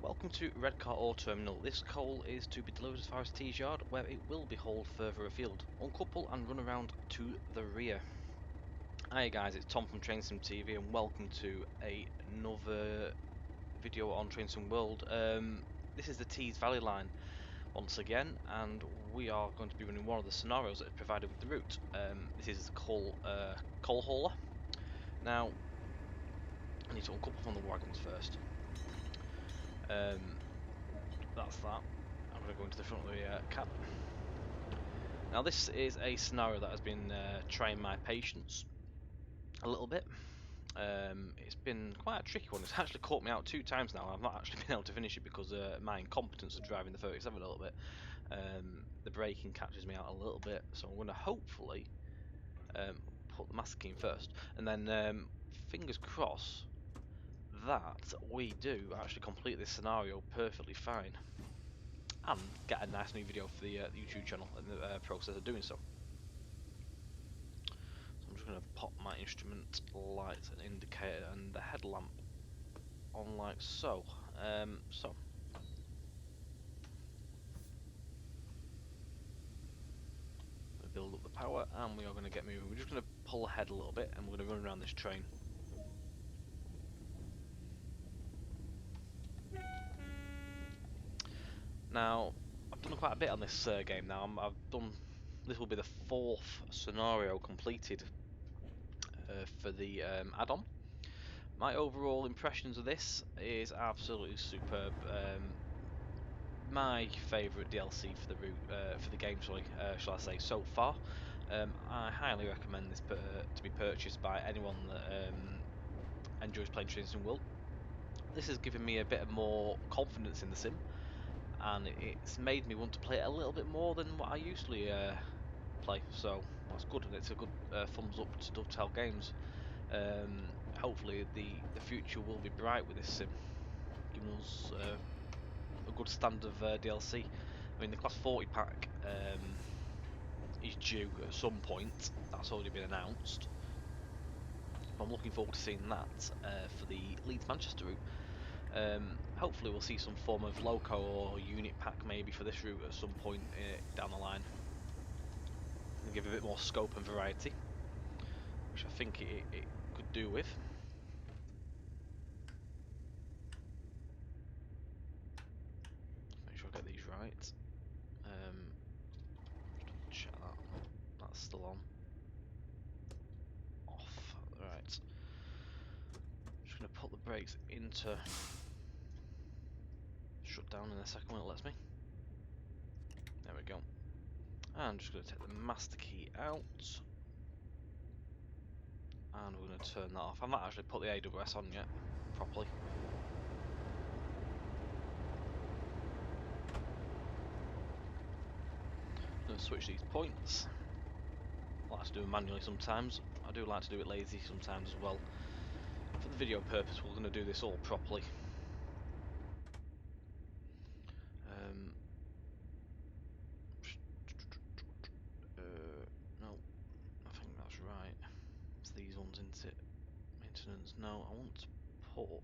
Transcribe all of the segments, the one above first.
Welcome to Red Car Ore Terminal. This coal is to be delivered as far as Tees Yard, where it will be hauled further afield. Uncouple and run around to the rear. Hi guys, it's Tom from TrainSim TV and welcome to another video on TrainSim World. This is the Tees Valley Line once again, and we are going to be running one of the scenarios that is provided with the route. This is the coal hauler. Now, I need to uncouple from the wagons first. That's that. I'm going to go into the front of the cab. Now this is a scenario that has been trying my patience a little bit. It's been quite a tricky one. It's actually caught me out 2 times now. I've not actually been able to finish it because my incompetence of driving the 37 a little bit. The braking catches me out a little bit, so I'm going to hopefully put the master key in first, and then fingers crossed that we do actually complete this scenario perfectly fine and get a nice new video for the YouTube channel in the process of doing so. So I'm just going to pop my instrument lights and indicator and the headlamp on like so. Build up the power and we are going to get moving. We're just going to pull ahead a little bit and we're going to run around this train. Now, I've done quite a bit on this game now. This will be the 4th scenario completed for the add-on. My overall impressions of this is absolutely superb. My favourite DLC for the route, for the game, shall I say, so far. I highly recommend this to be purchased by anyone that enjoys playing TrainSim World. This has given me a bit of more confidence in the sim, and it's made me want to play it a little bit more than what I usually play, so that's good, and it's a good thumbs up to Dovetail Games. Hopefully the future will be bright with this sim, giving us a good stand of DLC. I mean, the Class 40 pack is due at some point. That's already been announced. I'm looking forward to seeing that for the Leeds-Manchester route. Hopefully we'll see some form of loco or unit pack maybe for this route at some point down the line, and give a bit more scope and variety, which I think it could do with. Make sure I get these right. Just double check that. That's still on. Off. Right. Just going to put the brakes into shut down in a second when it lets me. There we go. And I'm just going to take the master key out. And we're going to turn that off. I've not actually put the AWS on yet, properly. I'm going to switch these points. I like to do it manually sometimes. I do like to do it lazy sometimes as well. For the video purpose, we're going to do this all properly. No, I think that's right. It's these ones, isn't it? Maintenance. No, I want to put.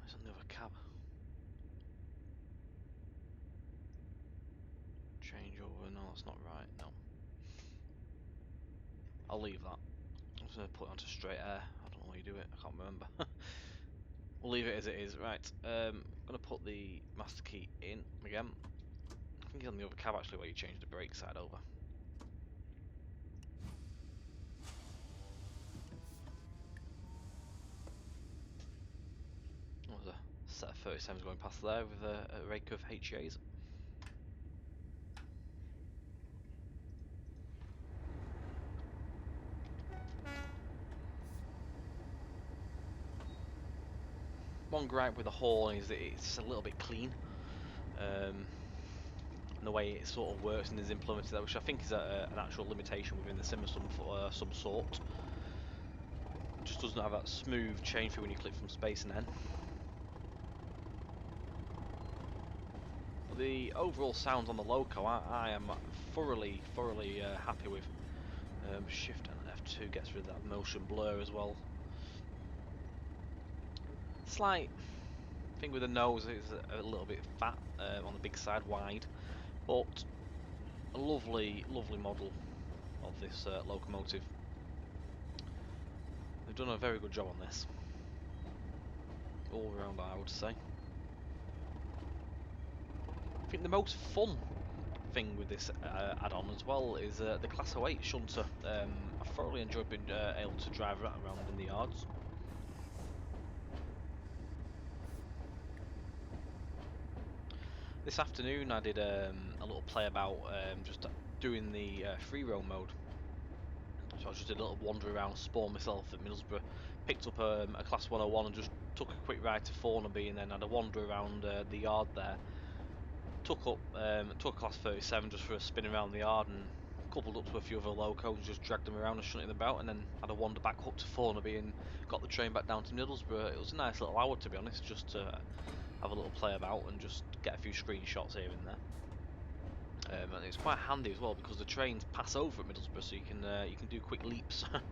It's on the other cab. Change over. No, that's not right. No. I'll leave that. I'm just going to put it onto straight air. I don't know how you do it. I can't remember. We'll leave it as it is. Right. I'm going to put the master key in again. I think it's on the other cab actually where you change the brake side over. There's a set of 37s going past there with a rake of HAs. One gripe with the hauling is that it's a little bit clean. And the way it sort of works and is implemented, which I think is an actual limitation within the sim of some sort. It just doesn't have that smooth change through when you click from space and N. The overall sounds on the loco, I am thoroughly happy with. Shift and F2 gets rid of that motion blur as well. Slight Thing with the nose is a little bit fat on the big side, wide, but a lovely, lovely model of this locomotive. They've done a very good job on this. All round, I would say. I think the most fun thing with this add-on as well is the Class 08 shunter. I thoroughly enjoyed being able to drive that around in the yards. This afternoon I did a little play about just doing the free roam mode. So I just did a little wander around, spawned myself at Middlesbrough, picked up a Class 101 and just took a quick ride to Thornaby, and then had a wander around the yard there. Took a Class 37 just for a spin around the yard, and coupled up to a few other locos and just dragged them around and shunted them about, and then had a wander back up to Thornaby and got the train back down to Middlesbrough. It was a nice little hour, to be honest, just to have a little play about and just get a few screenshots here and there. And it's quite handy as well because the trains pass over at Middlesbrough, so you can do quick leaps and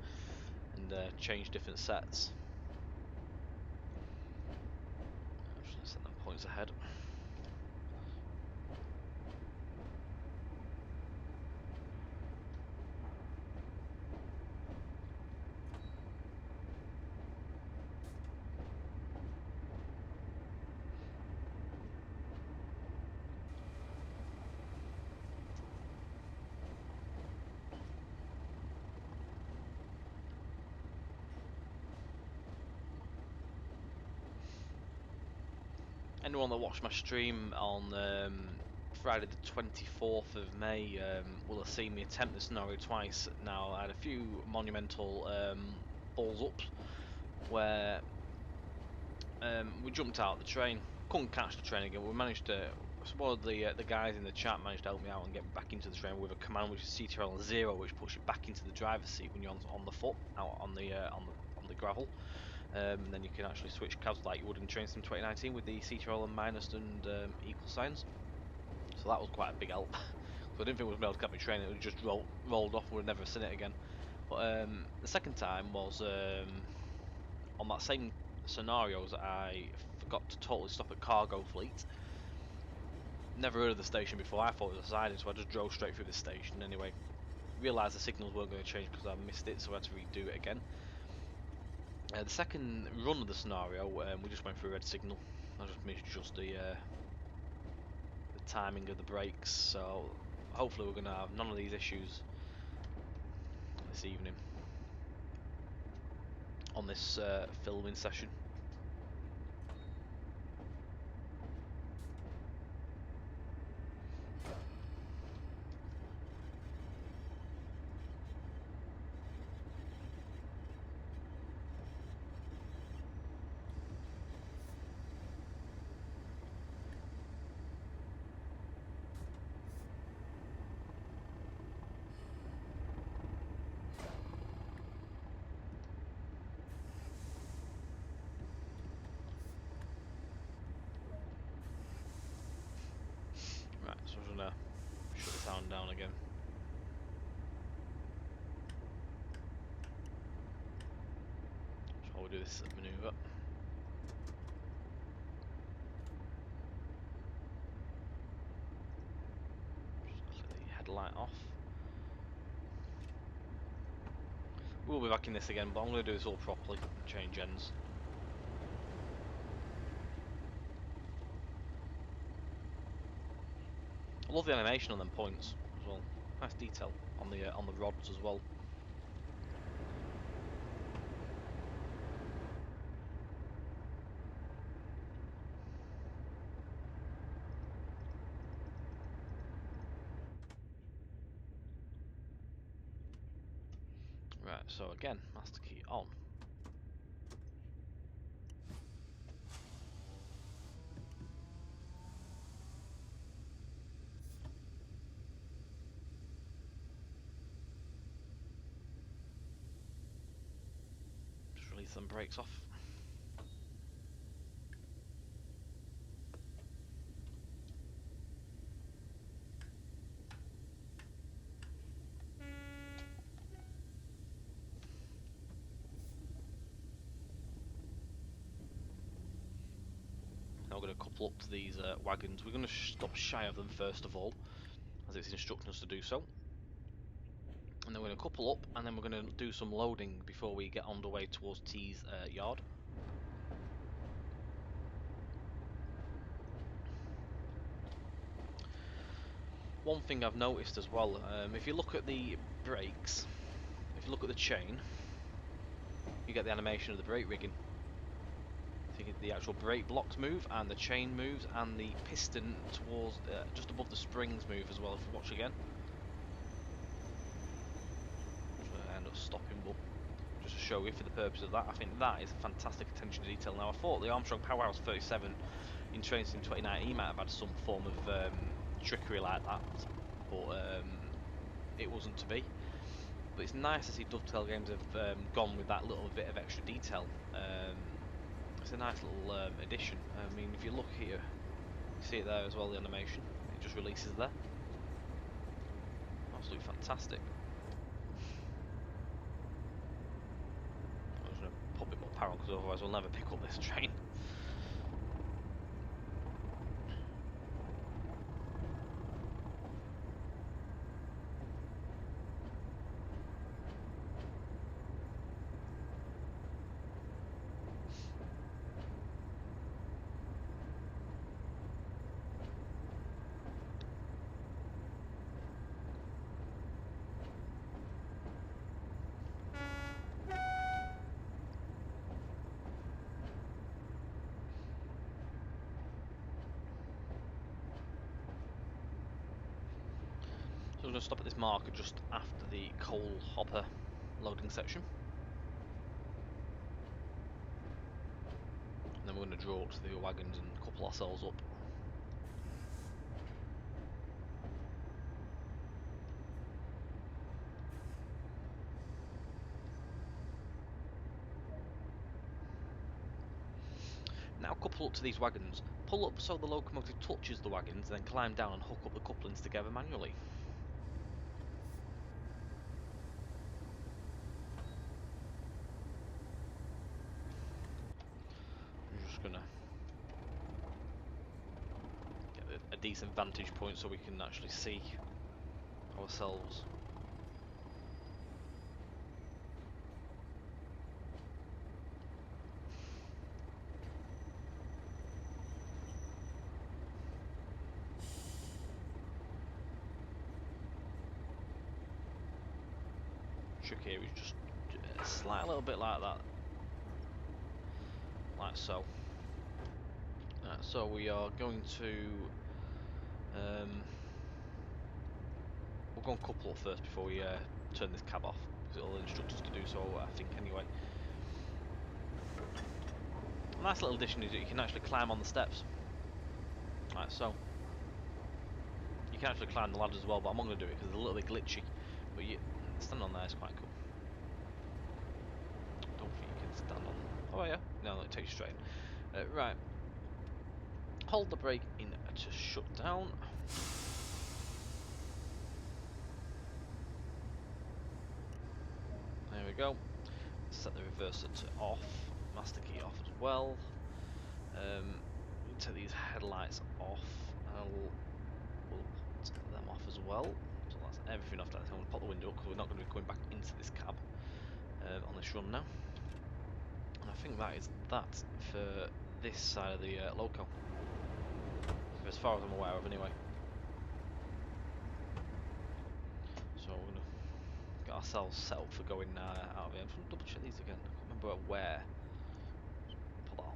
change different sets. I'm just going to set them points ahead. Anyone that watched my stream on Friday the 24th of May will have seen me attempt this scenario twice. Now, I had a few monumental balls up where we jumped out of the train, couldn't catch the train again. We managed to, one of the guys in the chat managed to help me out and get me back into the train with a command which is CTRL 0, which puts you back into the driver's seat when you're on the foot, out on the gravel. And then you can actually switch cabs like you would in Train Sim 2019 with the CTRL and minus and equal signs. So that was quite a big help. So I didn't think we would be able to catch my train, it would just rolled off and we'd never seen it again. But the second time was on that same scenarios. I forgot to totally stop at Cargo Fleet. Never heard of the station before, I thought it was a siding, so I just drove straight through the station anyway. Realised the signals weren't going to change because I missed it, so I had to redo it again. The second run of the scenario, we just went through a red signal. I just misjudged the timing of the brakes, so hopefully we're going to have none of these issues this evening on this filming session. Right, so I'm going to shut the sound down again. So we'll do this manoeuvre. Just click the headlight off. We'll be back in this again, but I'm going to do this all properly and change ends. I love the animation on them points as well. Nice detail on the rods as well. Right, so again, master key on. Just release some brakes off. Now we're going to couple up to these wagons. We're going to stop shy of them first of all, as it's instructing us to do so. And then we're going to couple up, and then we're going to do some loading before we get on the way towards Tees yard. One thing I've noticed as well, if you look at the brakes, if you look at the chain, you get the animation of the brake rigging. So you get the actual brake blocks move, and the chain moves, and the piston towards just above the springs move as well. If you watch again, I end up stopping, but just to show you for the purpose of that, I think that is fantastic attention to detail. Now I thought the Armstrong Powerhouse 37 in Train Sim 2019 might have had some form of trickery like that, but it wasn't to be. But it's nice to see Dovetail Games have gone with that little bit of extra detail. It's a nice little addition. I mean, if you look here, you see it there as well, the animation. It just releases there. Absolutely fantastic. I'm just going to put a bit more power on, because otherwise we'll never pick up this train. So we're going to stop at this marker just after the coal hopper loading section. And then we're going to draw up to the wagons and couple ourselves up. Now couple up to these wagons. Pull up so the locomotive touches the wagons, then climb down and hook up the couplings together manually. I'm just going to get a decent vantage point so we can actually see ourselves. Trick here is just slide a little bit like that, like so. So we are going to we'll go and couple up first before we turn this cab off, because it'll instruct us to do so, I think, anyway. A nice little addition is that you can actually climb on the steps, like so. You can actually climb the ladder as well, but I'm not going to do it because it's a little bit glitchy. But you stand on there is quite cool. Don't think you can stand on. Oh yeah, no, it takes you straight in. Right. Hold the brake in to shut down. There we go. Set the reverser to off. Master key off as well. Take these headlights off. We'll put them off as well. So that's everything off that. I'm going to pop the window up because we're not going to be going back into this cab on this run now. And I think that is that for this side of the loco, as far as I'm aware of anyway. So we're going to get ourselves set up for going out of here. I'm just going to double check these again. I can't remember where. Put that on.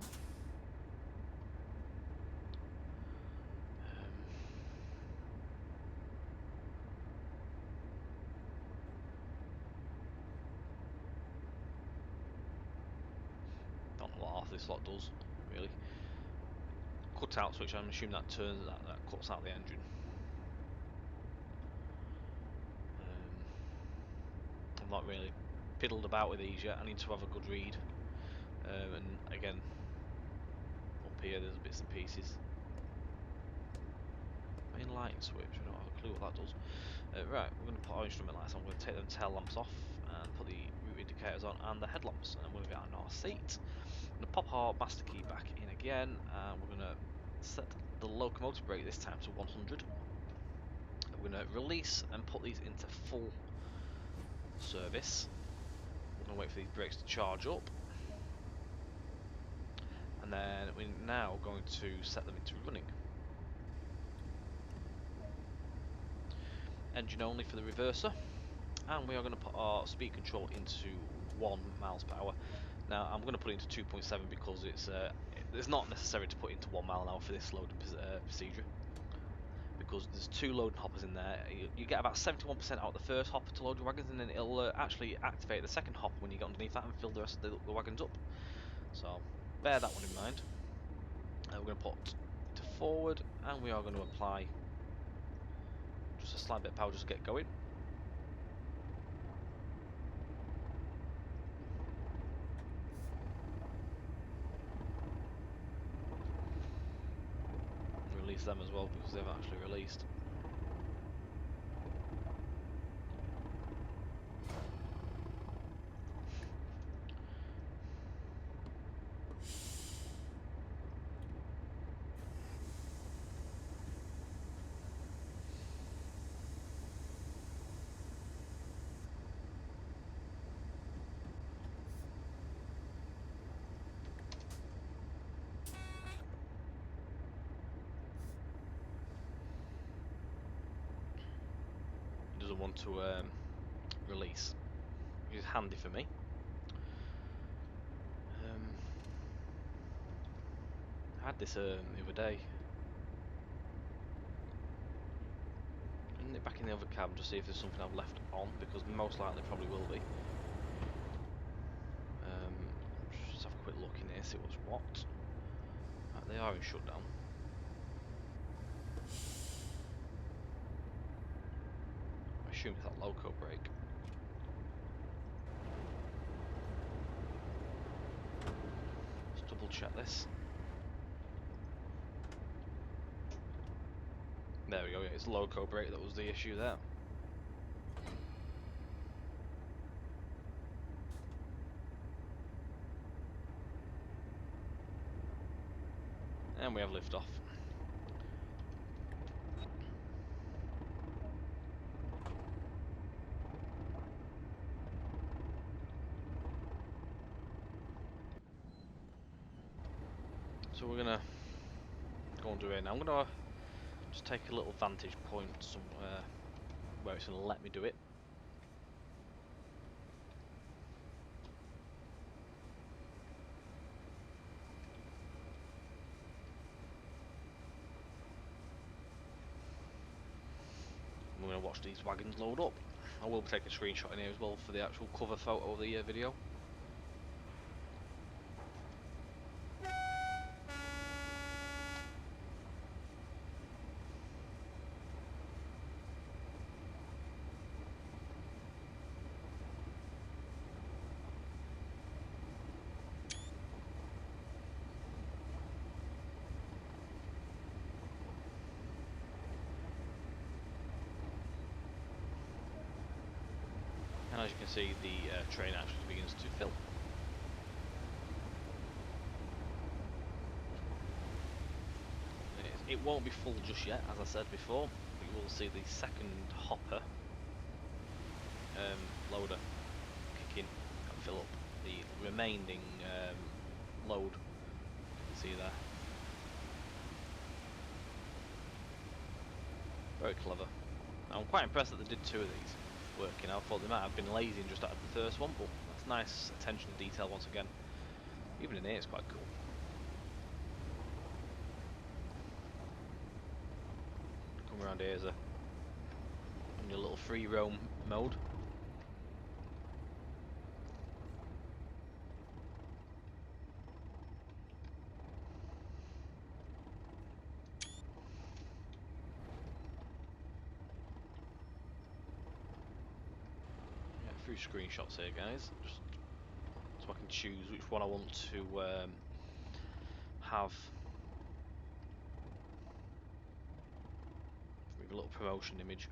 Don't know what half this lot does, really. Cut out switch, I'm assuming that turns that cuts out the engine. I've not really fiddled about with these yet. I need to have a good read. And again, up here there's bits and pieces. Main light switch, I don't have a clue what that does. Right, we're going to put our instrument lights on. We're going to take them tail lamps off and put the route indicators on and the headlamps, and we're going to get on our seat. I'm going to pop our master key back in again. again, and we're going to set the locomotive brake this time to 100. We're going to release and put these into full service. We're going to wait for these brakes to charge up, and then we're now going to set them into running. Engine only for the reverser, and we are going to put our speed control into 1 miles per hour. Now I'm going to put it into 2.7 because it's not necessary to put into 1 mile an hour for this loading procedure, because there's 2 loading hoppers in there. You get about 71% out of the first hopper to load your wagons, and then it'll actually activate the second hopper when you get underneath that and fill the rest of the wagons up. So bear that one in mind. We're going to put it to forward, and we are going to apply just a slight bit of power just to get going. Release them as well because they've actually released. Doesn't want to release, which is handy for me. I had this the other day. Isn't it back in the other cab to see if there's something I've left on, because most likely probably will be. Just have a quick look in here, see what's what. Right, they are in shutdown. I assume it's that loco brake. Let's double check this. There we go, yeah, it's the loco brake that was the issue there. And we have lift off. So we're gonna go and do it now. I'm gonna just take a little vantage point somewhere where it's gonna let me do it. We're going to watch these wagons load up. I will take a screenshot in here as well for the actual cover photo of the video. And as you can see, the train actually begins to fill. It won't be full just yet, as I said before. We will see the second hopper loader kick in and fill up the remaining load. You can see there. Very clever. I'm quite impressed that they did 2 of these working. I thought they might have been lazy and just added the first one, but that's nice attention to detail once again. Even in here it's quite cool. Come around here as in your little free roam mode. Few screenshots here, guys, just so I can choose which one I want to have with a little promotion image.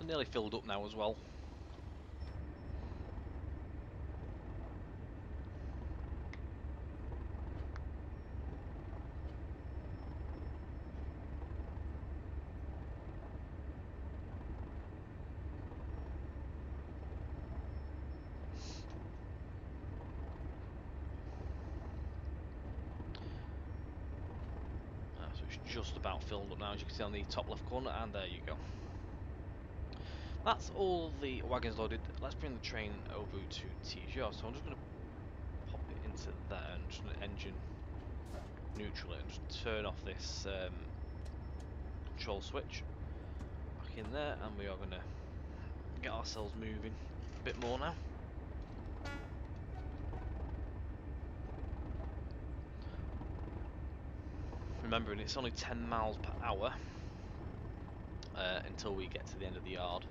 nearly filled up now as well. So it's just about filled up now, as you can see on the top left corner, and there you go. That's all the wagons loaded. Let's bring the train over to Tees. So I'm just going to pop it into there and just going to engine neutral it and just turn off this control switch back in there, and we are going to get ourselves moving a bit more now. Remembering it's only 10 miles per hour until we get to the end of the yard.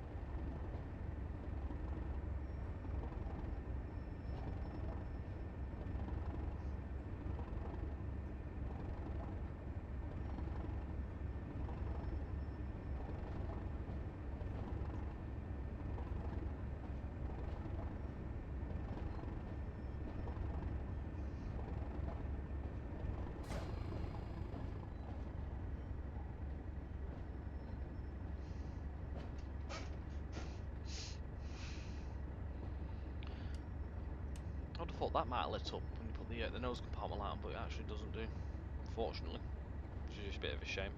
I would have thought that might have lit up when you put the nose compartment light on, but it actually doesn't do, unfortunately, which is just a bit of a shame.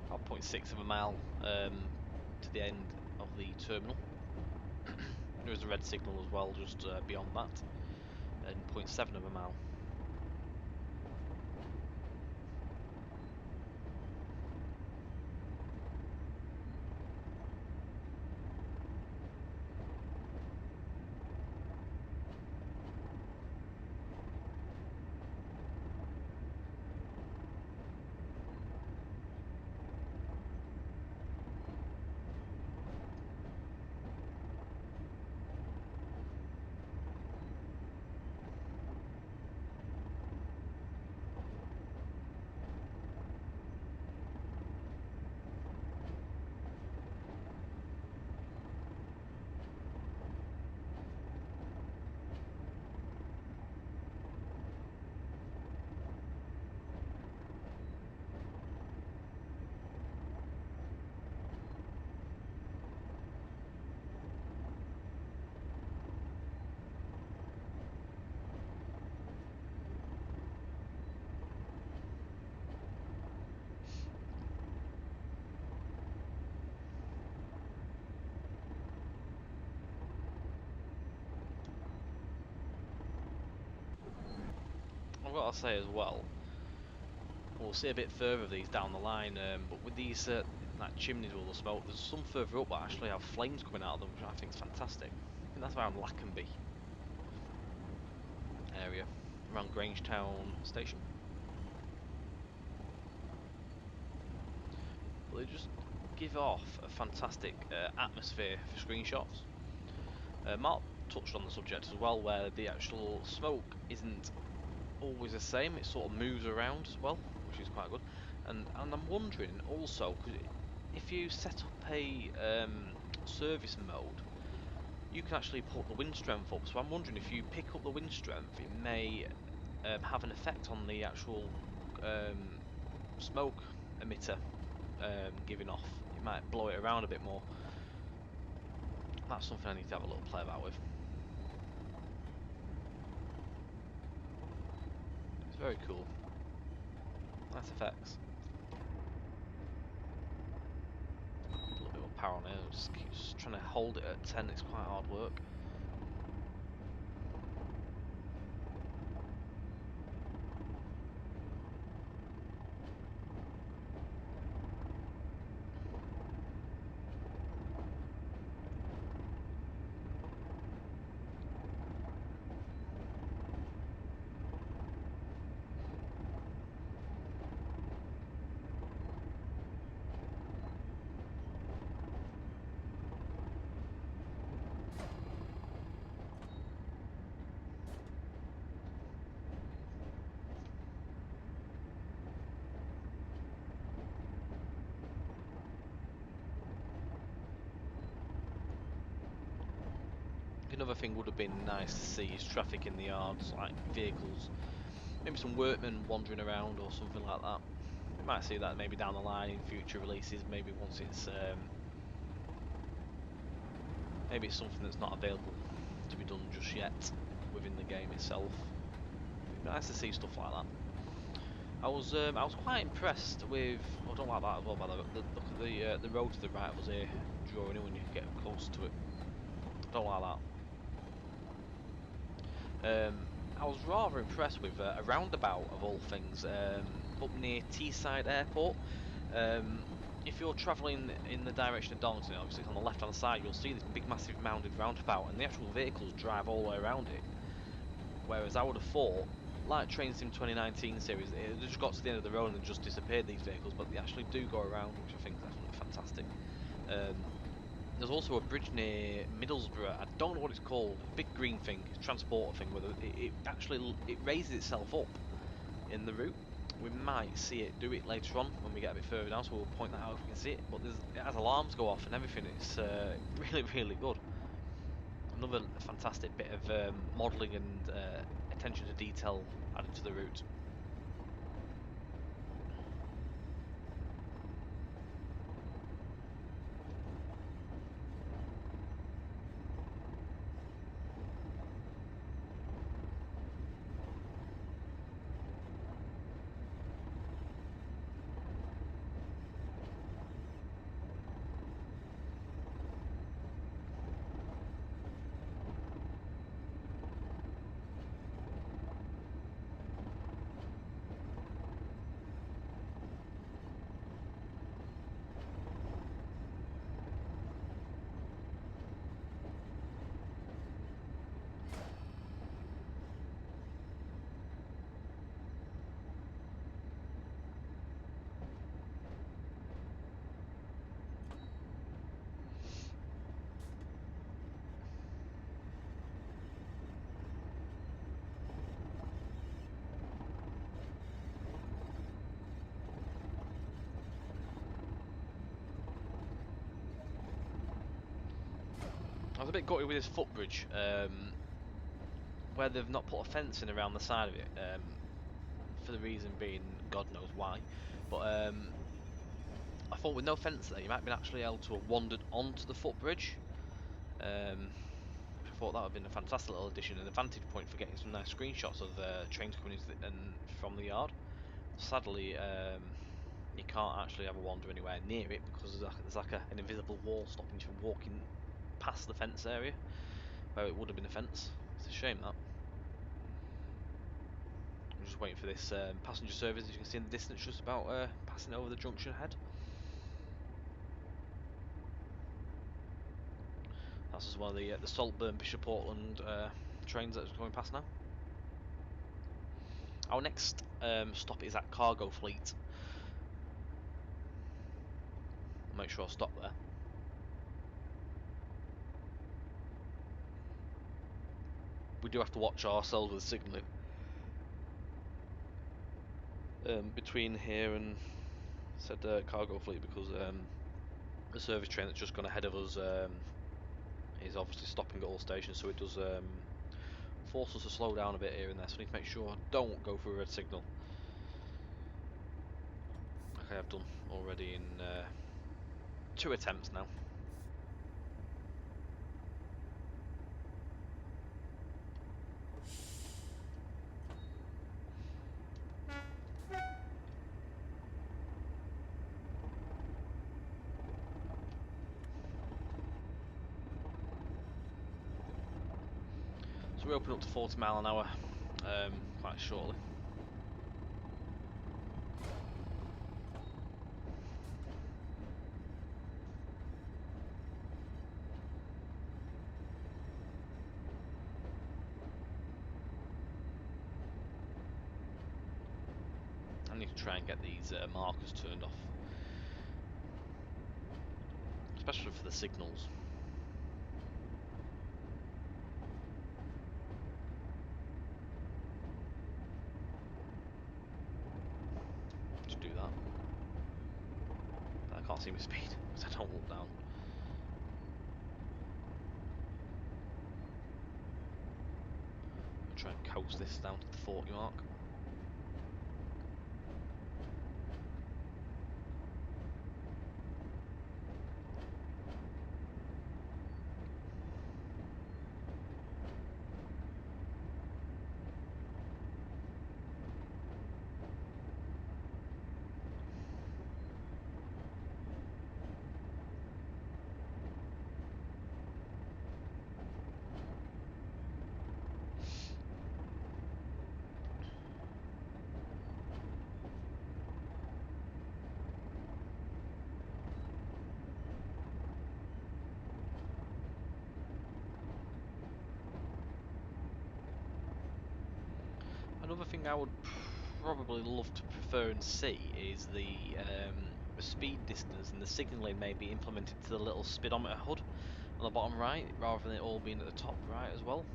About 0.6 of a mile to the end of the terminal. There is a red signal as well just beyond that, and 0.7 of a mile. I've got to say as well, we'll see a bit further of these down the line, but with these like chimneys with all the smoke, there's some further up that actually have flames coming out of them, which I think is fantastic. I think that's around Lackenby area, around Grangetown station. But they just give off a fantastic atmosphere for screenshots. Mark touched on the subject as well, where the actual smoke isn't always the same, it sort of moves around as well, which is quite good. And I'm wondering also, because if you set up a service mode, you can actually put the wind strength up. So I'm wondering if you pick up the wind strength, it may have an effect on the actual smoke emitter giving off. It might blow it around a bit more. That's something I need to have a little play about with. It's very cool. Nice effects. A little bit more power on here. Just keeps trying to hold it at 10. It's quite hard work. other thing would have been nice to see is traffic in the yards, like vehicles, maybe some workmen wandering around or something like that. We might see that maybe down the line in future releases, maybe once it's maybe it's something that's not available to be done just yet within the game itself. It'd be nice to see stuff like that. I was quite impressed with. I don't like that as well. By the look at the road to the right of us here, drawing in when you get close to it. I don't like that. I was rather impressed with a roundabout of all things up near Teesside Airport. If you're travelling in the direction of Donington, obviously on the left hand side, you'll see this big massive mounded roundabout, and the actual vehicles drive all the way around it. Whereas I would have thought, like Train Sim 2019 series, it just got to the end of the road and just disappeared, these vehicles, but they actually do go around, which I think is absolutely fantastic. There's also a bridge near Middlesbrough. I don't know what it's called. A big green thing, transporter thing, where it actually raises itself up in the route. We might see it do it later on when we get a bit further down, so we'll point that out if we can see it. But it has alarms go off and everything. It's really, really good. Another fantastic bit of modelling and attention to detail added to the route. I was a bit gutted with this footbridge, where they've not put a fence in around the side of it, for the reason being, God knows why. But I thought with no fence there, you might have been actually able to have wandered onto the footbridge. I thought that would have been a fantastic little addition and a vantage point for getting some nice screenshots of trains coming in from the yard. Sadly, you can't actually ever wander anywhere near it because there's like an invisible wall stopping you from walking past the fence area where it would have been a fence. It's a shame that. I'm just waiting for this passenger service, as you can see in the distance, just about passing over the junction ahead. That's just one of the Saltburn Bishop Auckland trains that's going past now. Our next stop is at Cargo Fleet. I'll make sure I stop there. We do have to watch ourselves with signalling between here and said Cargo Fleet, because the service train that's just gone ahead of us is obviously stopping at all stations, so it does force us to slow down a bit here and there, so I need to make sure I don't go through a red signal. Okay, I've done already in 2 attempts now. So we open up to 40 mile an hour quite shortly. I need to try and get these markers turned off, especially for the signals. Just do that. But I can't see my speed because I don't look down. What's this, down to the 40 mark? Another thing I would probably love to prefer and see is the speed distance and the signalling may be implemented to the little speedometer HUD on the bottom right, rather than it all being at the top right as well.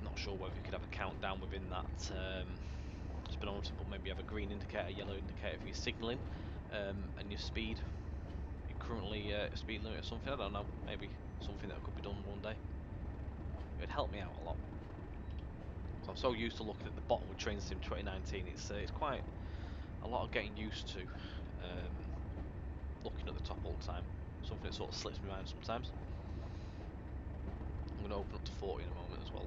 Not sure whether you could have a countdown within that speedometer, but maybe have a green indicator, yellow indicator for your signalling, and your speed. Your currently speed limit or something. I don't know. Maybe something that could be done one day. It'd help me out a lot. I'm so used to looking at the bottom with Train Sim 2019, it's quite a lot of getting used to looking at the top all the time. Something that sort of slips my mind sometimes. I'm going to open up to 40 in a moment as well.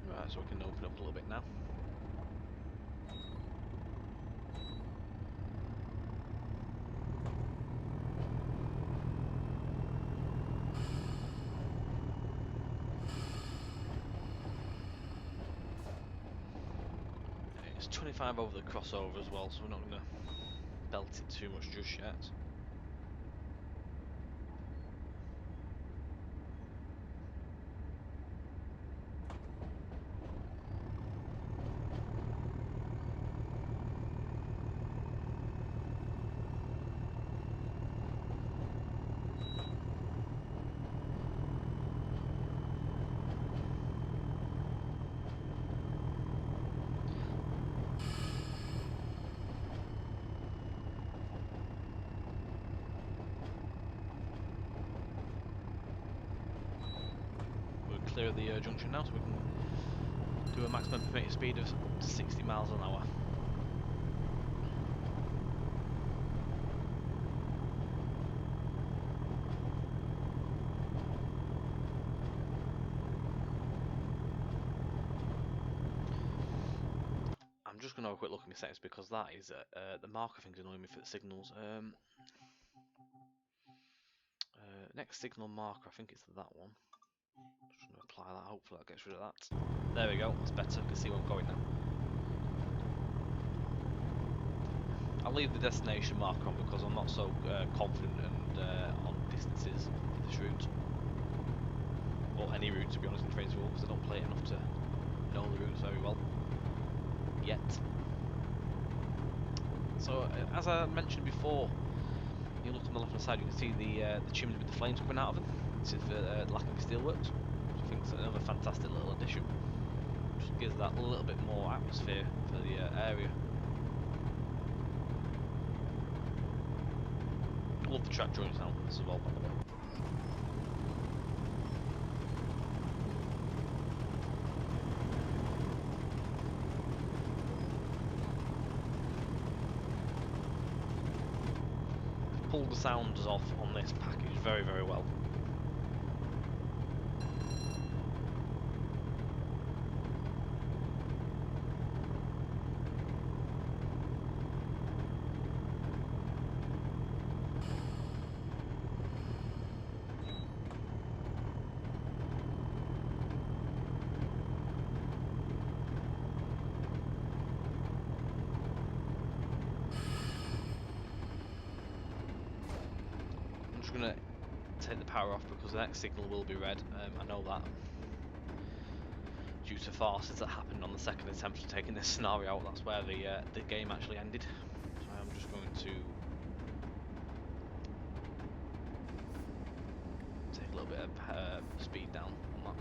Right, so we can open up a little bit now. It's 25 over the crossover as well, so we're not going to belt it too much just yet. Clear the junction now, so we can do a maximum permitted speed of 60 miles an hour. I'm just going to have a quick look at my settings because that is the marker thing's annoying me for the signals. Next signal marker, I think it's that one. Just going to apply that, hopefully that gets rid of that. There we go, it's better, I can see where I'm going now. I'll leave the destination marker on because I'm not so confident on distances for this route. Or any route, to be honest, in Trains World, because I don't play it enough to know the routes very well yet. So, as I mentioned before, you look on the left hand side, you can see the chimneys with the flames coming out of them. This is the Lacking Steelworks, which I think is another fantastic little addition. Just gives that a little bit more atmosphere for the area. Love the track joints now as well, by the way. Pulled the sounds off on this package very, very well. power off because the next signal will be red. I know that due to farces that happened on the second attempt of taking this scenario out. That's where the game actually ended. So I'm just going to take a little bit of speed down on that.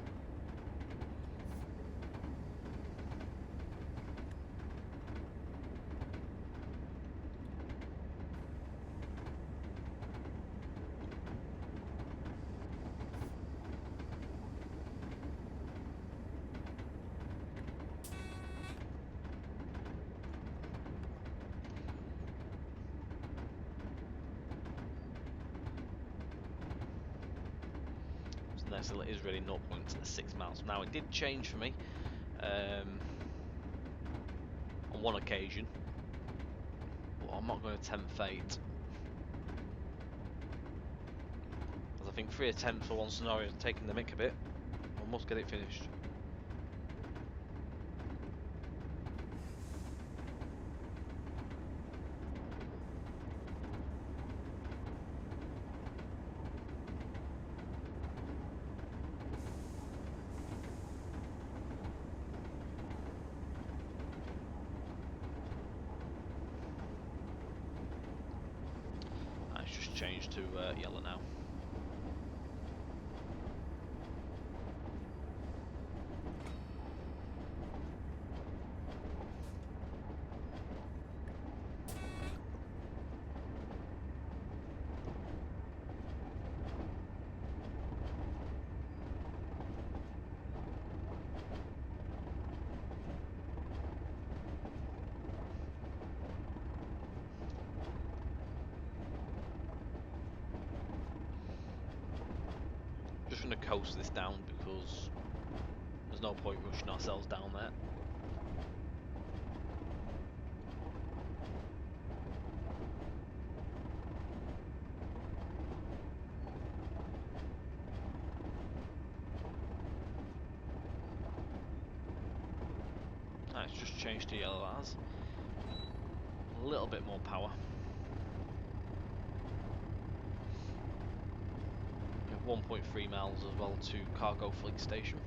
So it is really 0.6 miles. Now it did change for me on one occasion, but I'm not going to tempt fate, as I think 3 attempts for one scenario is taking the mick a bit. I must get it finished. Changed to yellow now. Just going to coast this down because there's no point rushing ourselves down there. It's just changed to yellow as. A little bit more power. 1.3 miles as well to Cargo Fleet Station.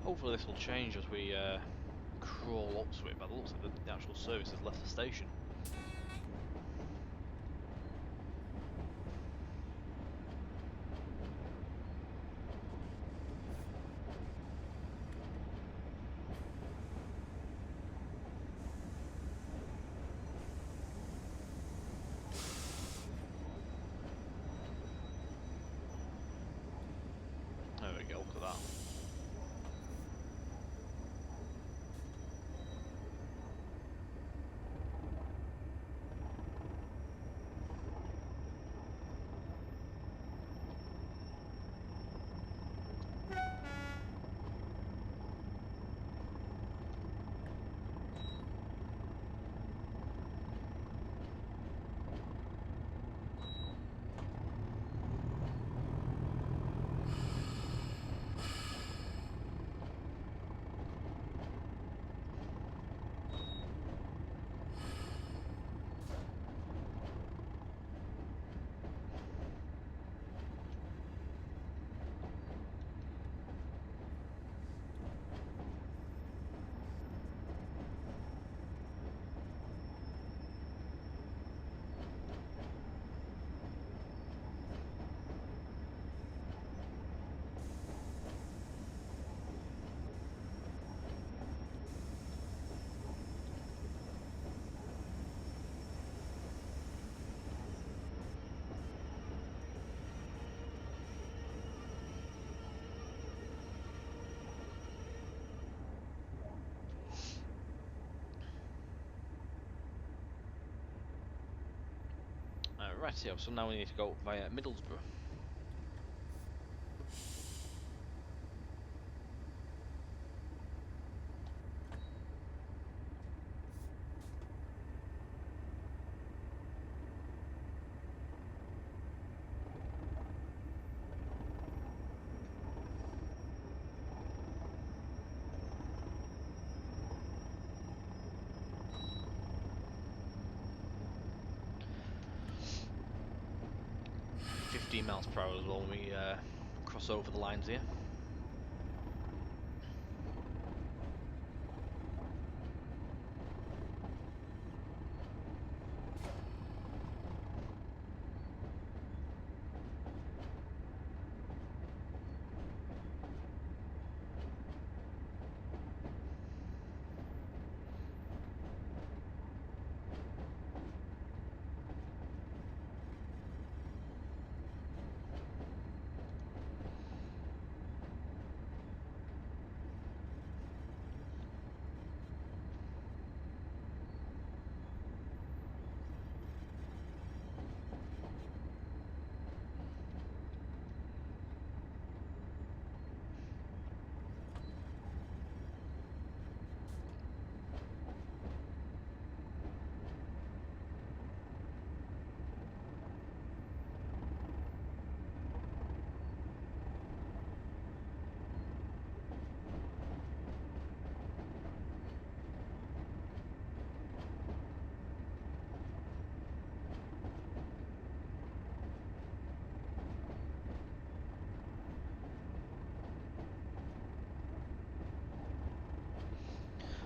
Hopefully this will change as we crawl up to it. By the looks of it, the actual service has left the station. There we go, look at that. Rightio, so now we need to go via Middlesbrough. mph as well when we cross over the lines here.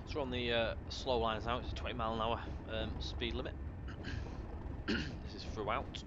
So we're on the slow lines now. It's a 20 mile an hour speed limit. This is throughout.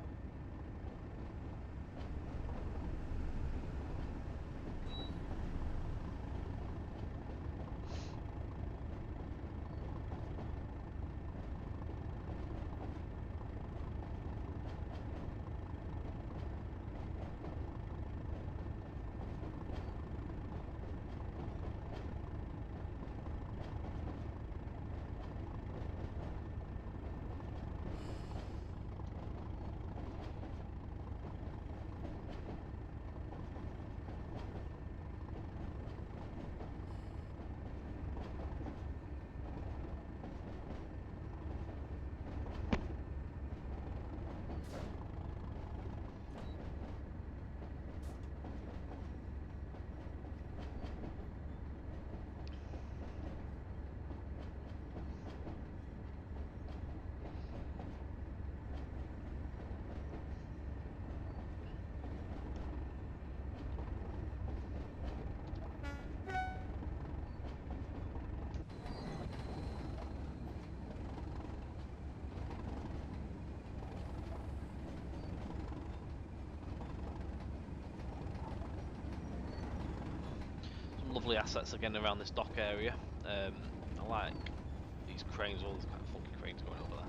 Lovely assets again around this dock area. I like these cranes, all these kind of funky cranes going over there.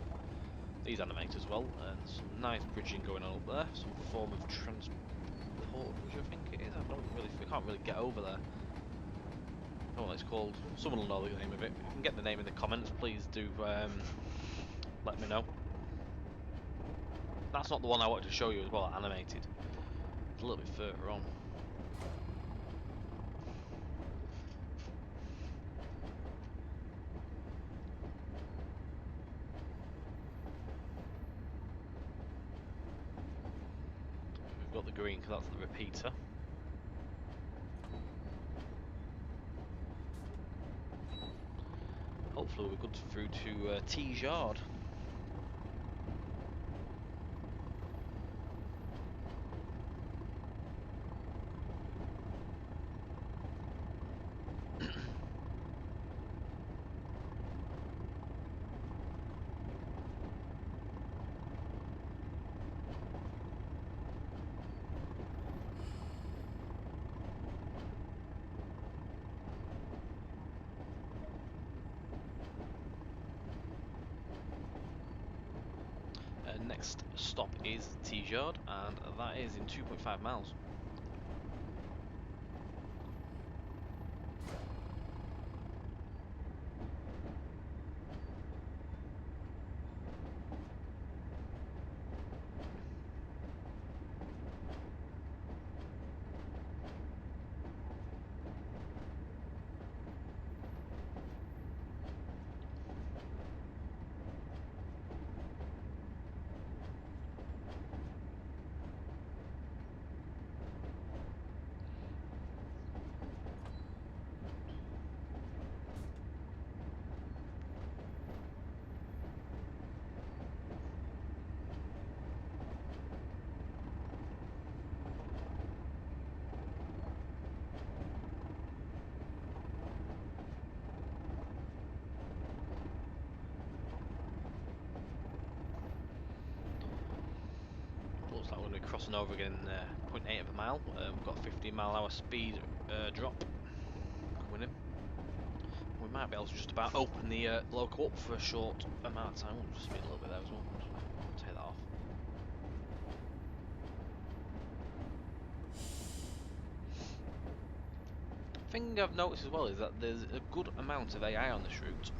These animate as well, and some nice bridging going on up there. Some form of transport, which I think it is. We can't really get over there. I don't know what it's called. Someone will know the name of it. If you can get the name in the comments, please do let me know. That's not the one I wanted to show you as well, animated. It's a little bit further on. Got the green because that's the repeater. Hopefully we're good through to Tees Yard. Next stop is Tees Yard, and that is in 2.5 miles. crossing over again, 0.8 of a mile. We've got a 15-mile-an-hour speed drop coming in. We might be able to just about open the local up for a short amount of time. We'll just speed a little bit there as well. Take that off. Thing I've noticed as well is that there's a good amount of AI on this route.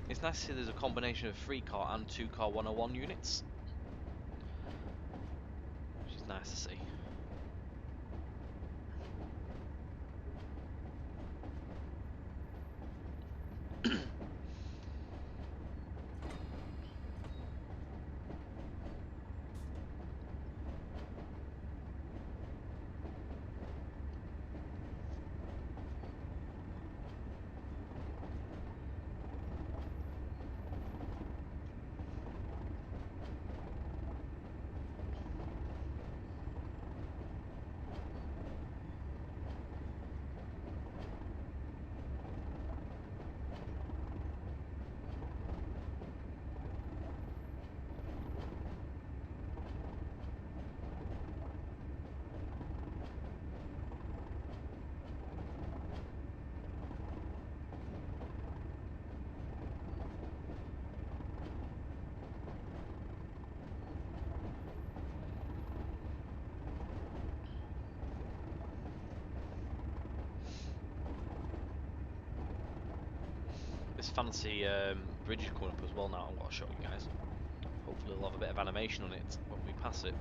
It's nice to see there's a combination of 3-car and 2-car 101 units, which is nice to see. This fancy bridge is coming up as well now. I'm going to show you guys. Hopefully we'll have a bit of animation on it when we pass it.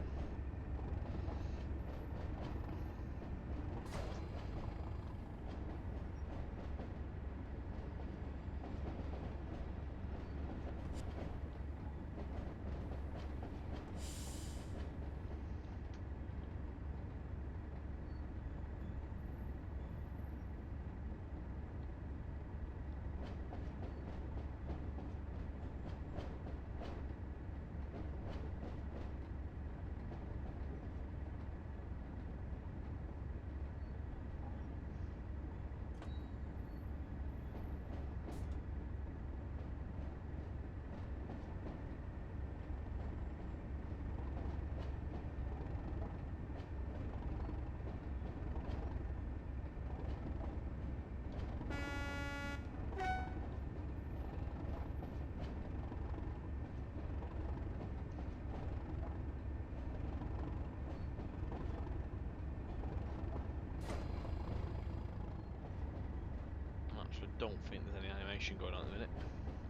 Actually, don't think there's any animation going on at the minute,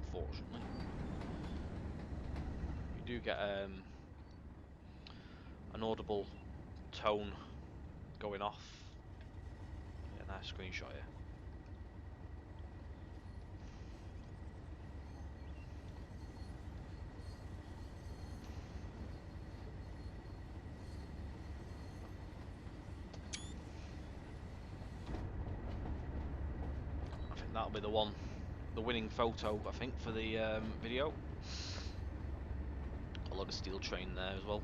unfortunately. You do get an audible tone going off. Yeah, nice screenshot here. I think that'll be the one, the winning photo, I think, for the video. A lot of steel train there as well.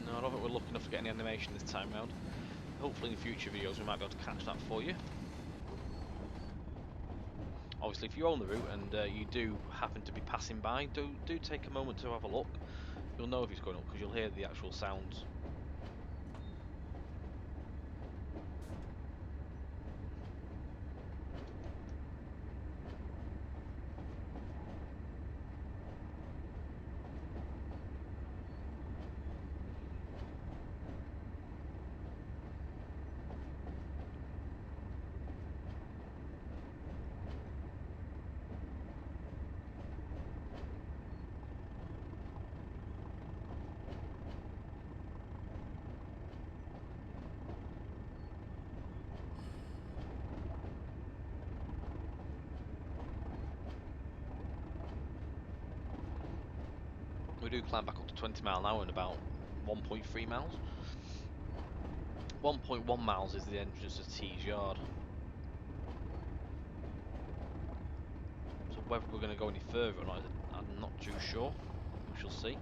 No, I don't think we're lucky enough to get any animation this time round. Hopefully in future videos we might be able to catch that for you. Obviously, if you own the route and you do happen to be passing by, do take a moment to have a look. You'll know if it's going up because you'll hear the actual sounds. We do climb back up to 20 mile an hour in about 1.3 miles. 1.1 miles is the entrance to Tees Yard. So whether we're going to go any further or not, I'm not too sure. We shall see.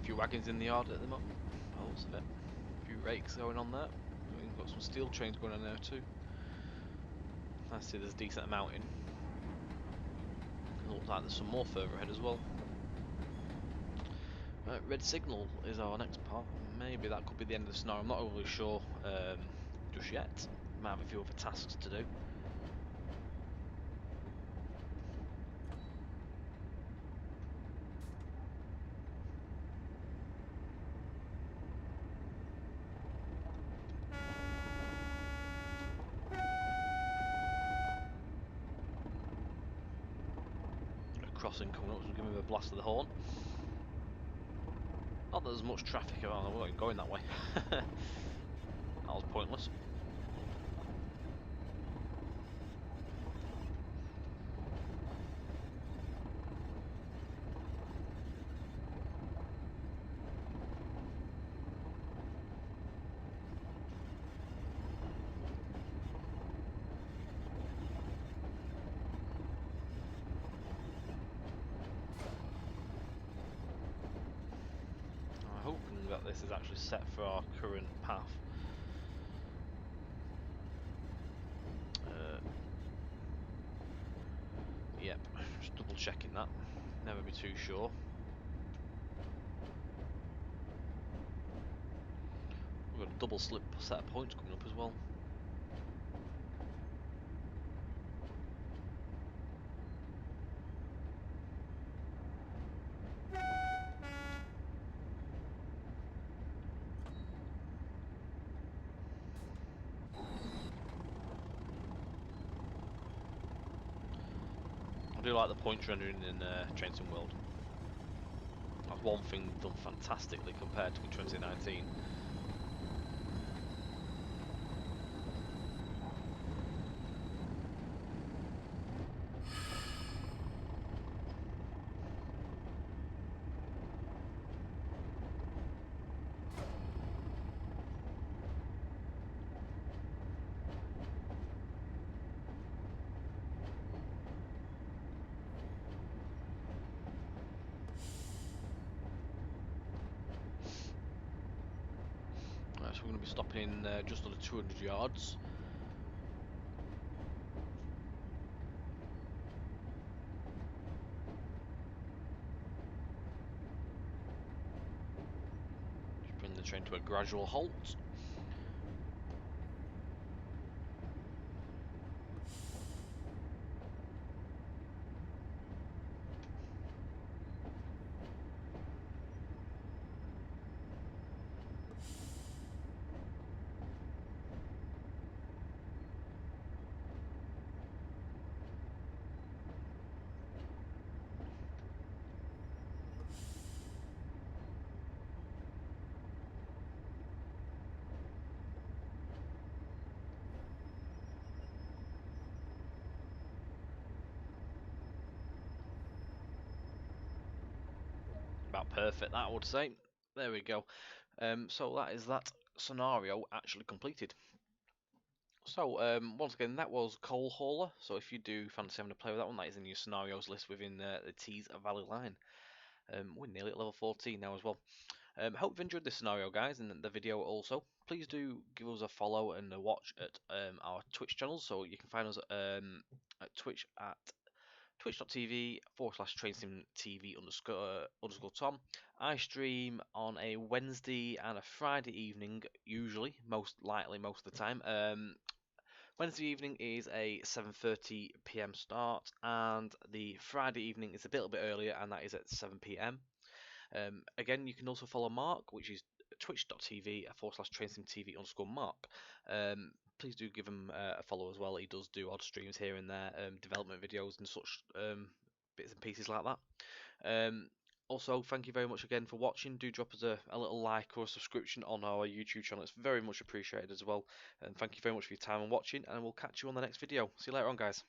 few wagons in the yard at the moment. By the looks of it. A few rakes going on there. We've got some steel trains going on there too. I see there's a decent amount in. It looks like there's some more further ahead as well. Red signal is our next part. Maybe that could be the end of the scenario. I'm not really sure just yet. Might have a few other tasks to do. Crossing coming up, so we'll give him a blast of the horn. Not that there's much traffic around, we're not going that way. That was pointless. I'm hoping that this is actually set for our current path. Yep, just double checking that. Never be too sure. We've got a double slip set of points coming up as well. I do like the points rendering in Train Sim World. That's one thing done fantastically compared to 2019. So we're going to be stopping in just under 200 yards. Just bring the train to a gradual halt. About perfect, that I would say. There we go. So that is that scenario actually completed. So once again, that was Coal Hauler. So if you do fancy having to play with that one, that is in your scenarios list within the Tees Valley Line. We're nearly at level 14 now as well. Hope you've enjoyed this scenario, guys, and the video also. Please do give us a follow and a watch at our Twitch channels. So you can find us at Twitch at twitch.tv/TrainSimTV underscore Tom. I stream on a Wednesday and a Friday evening, usually, most of the time. Wednesday evening is a 7:30 p.m. start, and the Friday evening is a little bit earlier, and that is at 7 p.m. Again, you can also follow Mark, which is twitch.tv/TrainSimTV underscore Mark. Please do give him a follow as well. He does do odd streams here and there, development videos and such bits and pieces like that. Also, thank you very much again for watching. Do drop us a little like or a subscription on our YouTube channel. It's very much appreciated as well. And thank you very much for your time and watching, and we'll catch you on the next video. See you later on, guys.